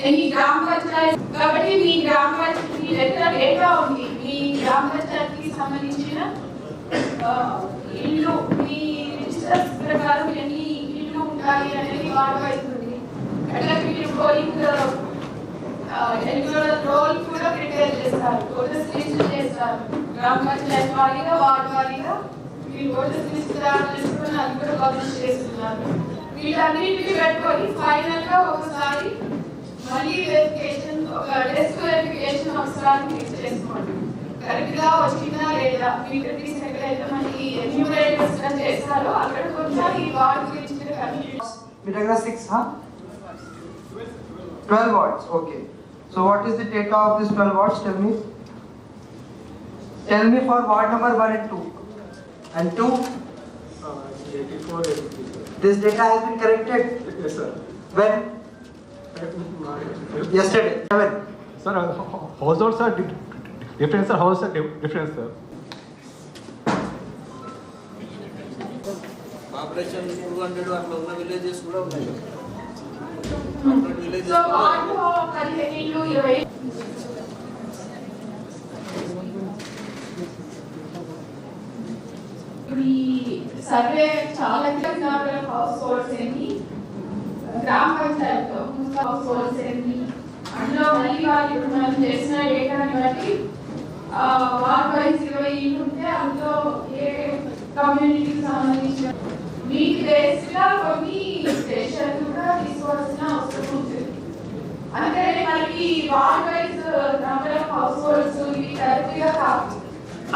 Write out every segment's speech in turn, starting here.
ఎన్ని గ్రామ పంచాయతీ కాబట్టి మీ గ్రామ పంచాయతీ మీ దగ్గర డేటా ఉంది. మీ గ్రామ పంచాయతీకి సంబంధించిన ఇల్లు మీ రిజిస్టర్స్ ప్రకారం ఎన్ని ఇల్లు ఉంటాయి అనేది వార్డ్ వైజ్ ఉంది. అట్లా మీరు పోలింగ్ ఎన్నికల రోల్ కూడా ప్రిపేర్ చేస్తారు, ఓటర్స్ లిస్ట్ చేస్తారు. గ్రామ పంచాయతీ వారీగా వార్డ్ వారీగా మీరు ఓటర్స్ లిస్ట్ తయారు చేసుకుని అది కూడా పబ్లిష్ చేస్తున్నారు. వీటన్నిటిని పెట్టుకొని ఫైనల్ గా ఒకసారి మళ్ళీ వెరిఫికేషన్ ఒక టెస్ట్ వెరిఫికేషన్ ఒకసారి మీరు చేసుకోండి. కరెక్ట్ గా వచ్చిందా లేదా మీ ప్రతిస్ ఎక్కడైతే మనకి ఎన్యూమరేటర్స్ చేస్తారో అక్కడ కొంచెం ఈ వార్డ్ గురించి మీ దగ్గర 12 wards. Okay, so what is the data of this 12 wards? Tell me for ward number 1 and 2 and 2 84 this data has been corrected. Yes sir. When? Yesterday. 7. Sir, households are different sir. Houses are different sir. Operation 200 అట్లా ఉన్న villages కూడా ఉన్నాయి. So ward 15 ఇల్లు 20 ఈ survey చాలా house holds ఏంటి, గ్రామ పంచాయతీలో హౌస్ హోల్డ్స్ ఏంటి, అందులో మళ్ళీ వాళ్ళు ఇప్పుడు మనం చేసిన డేటాని బట్టి వార్డ్ వైజ్ 20 ఇల్లు ఉంటే అందులో ఏ కమ్యూనిటీకి సంబంధించిన వీటి బేస్డ్గా కొన్ని స్టేషన్ కూడా తీసుకోవాల్సిన అవసరం ఉంటుంది. అందుకని మనకి ward wise number of house holds ఇవి కరెక్ట్గా కాదు,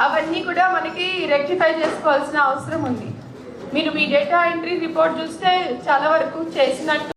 అవన్నీ కూడా మనకి రెక్టిఫై చేసుకోవాల్సిన అవసరం ఉంది. మీరు మీ డేటా ఎంట్రీ రిపోర్ట్ చూస్తే చాలా వరకు చేసినట్టు